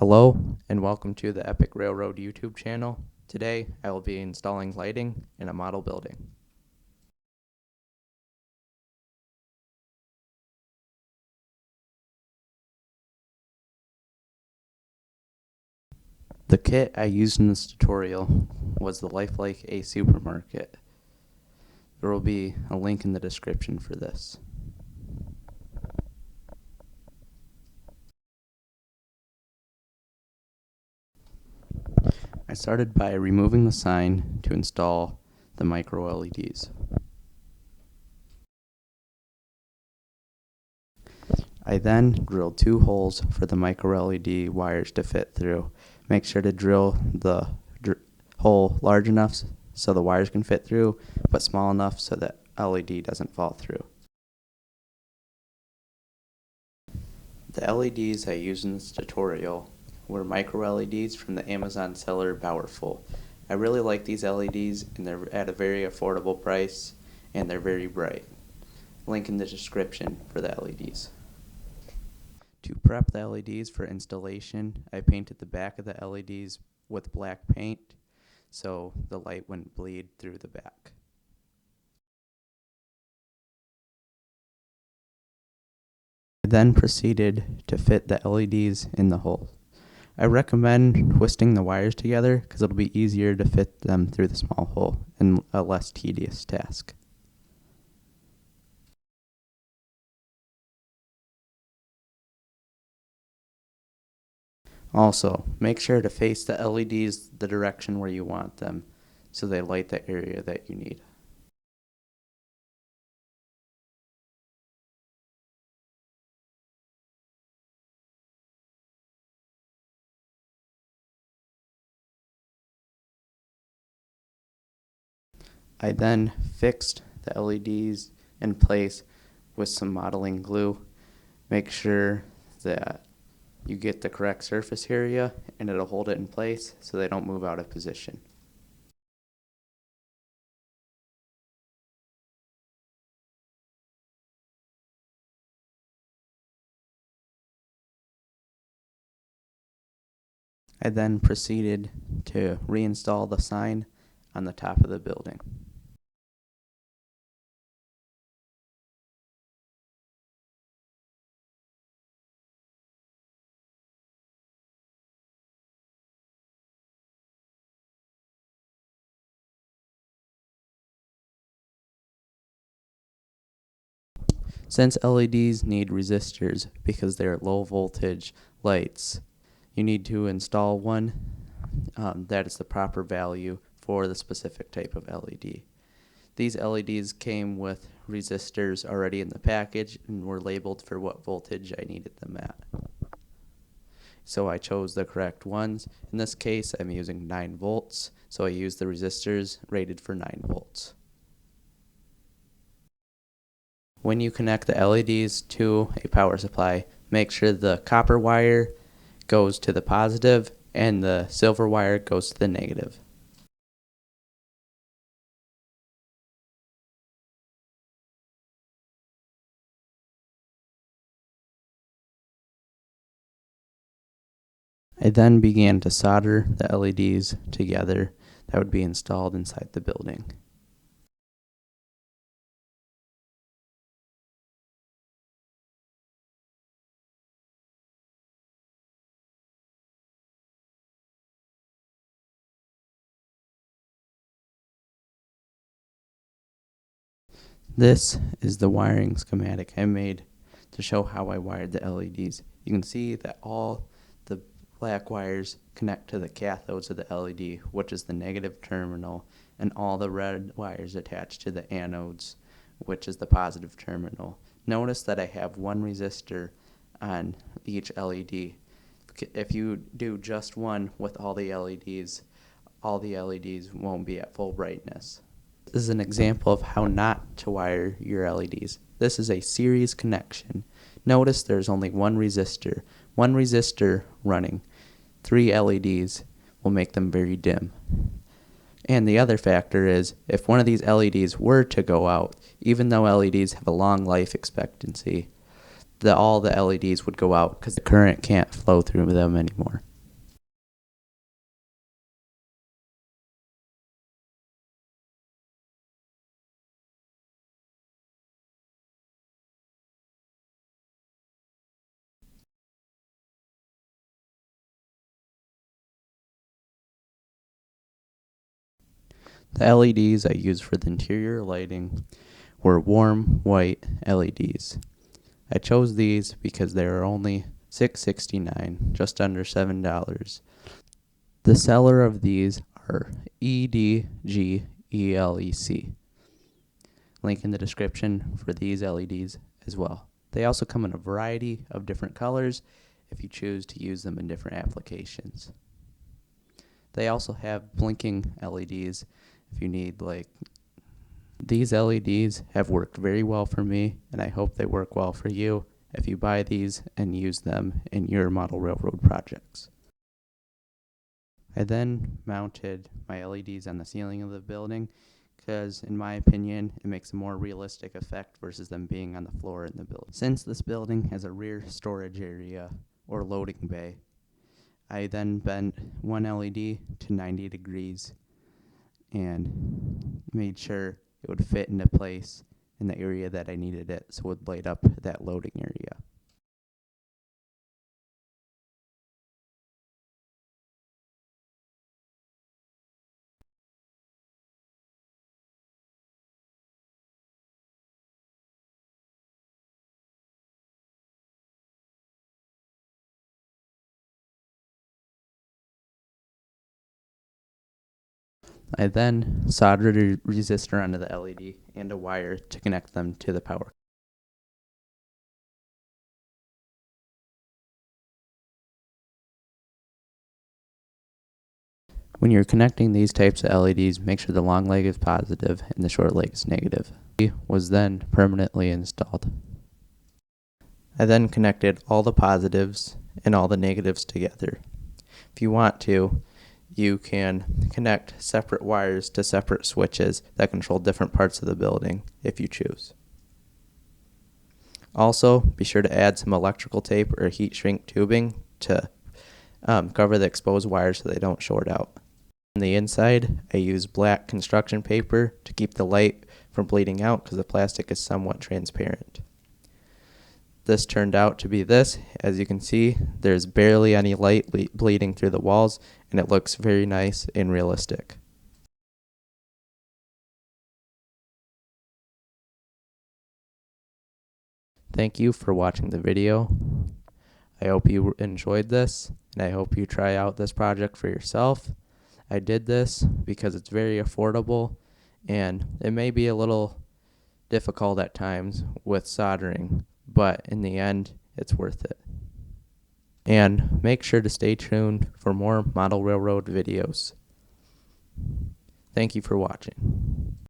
Hello and welcome to the Epic Railroad YouTube channel. Today I will be installing lighting in a model building. The kit I used in this tutorial was the Lifelike A Supermarket. There will be a link in the description for this. I started by removing the sign to install the micro LEDs. I then drilled 2 holes for the micro LED wires to fit through. Make sure to drill the hole large enough so the wires can fit through, but small enough so that LED doesn't fall through. The LEDs I used in this tutorial were micro LEDs from the Amazon seller Powerful. I really like these LEDs and they're at a very affordable price and they're very bright. Link in the description for the LEDs. To prep the LEDs for installation, I painted the back of the LEDs with black paint so the light wouldn't bleed through the back. I then proceeded to fit the LEDs in the hole. I recommend twisting the wires together because it'll be easier to fit them through the small hole and a less tedious task. Also, make sure to face the LEDs the direction where you want them so they light the area that you need. I then fixed the LEDs in place with some modeling glue. Make sure that you get the correct surface area and it'll hold it in place so they don't move out of position. I then proceeded to reinstall the sign on the top of the building. Since LEDs need resistors because they're low voltage lights, you need to install one that is the proper value for the specific type of LED. These LEDs came with resistors already in the package and were labeled for what voltage I needed them at. So I chose the correct ones. In this case, I'm using 9 volts, so I used the resistors rated for 9 volts. When you connect the LEDs to a power supply, make sure the copper wire goes to the positive and the silver wire goes to the negative. I then began to solder the LEDs together that would be installed inside the building. This is the wiring schematic I made to show how I wired the LEDs. You can see that all the black wires connect to the cathodes of the LED, which is the negative terminal, and all the red wires attach to the anodes, which is the positive terminal. Notice that I have one resistor on each LED. If you do just one with all the LEDs won't be at full brightness. This is an example of how not to wire your LEDs. This is a series connection. Notice there's only one resistor. One resistor running 3 LEDs will make them very dim. And the other factor is if one of these LEDs were to go out, even though LEDs have a long life expectancy, all the LEDs would go out because the current can't flow through them anymore. The LEDs I used for the interior lighting were warm white LEDs. I chose these because they are only $6.69, just under $7. The seller of these are EDGELEC. Link in the description for these LEDs as well. They also come in a variety of different colors if you choose to use them in different applications. They also have blinking LEDs if you need, like, these LEDs have worked very well for me, and I hope they work well for you if you buy these and use them in your model railroad projects. I then mounted my LEDs on the ceiling of the building because, in my opinion, it makes a more realistic effect versus them being on the floor in the building. Since this building has a rear storage area or loading bay, I then bent one LED to 90 degrees and made sure it would fit into place in the area that I needed it, so it would light up that loading area. I then soldered a resistor onto the LED and a wire to connect them to the power. When you're connecting these types of LEDs, make sure the long leg is positive and the short leg is negative. It was then permanently installed. I then connected all the positives and all the negatives together. If you want to, you can connect separate wires to separate switches that control different parts of the building if you choose. Also, be sure to add some electrical tape or heat shrink tubing to cover the exposed wires so they don't short out. On the inside, I use black construction paper to keep the light from bleeding out because the plastic is somewhat transparent. This turned out to be this. As you can see, there's barely any light bleeding through the walls, and it looks very nice and realistic. Thank you for watching the video. I hope you enjoyed this, and I hope you try out this project for yourself. I did this because it's very affordable, and it may be a little difficult at times with soldering, but in the end, it's worth it. And make sure to stay tuned for more model railroad videos. Thank you for watching.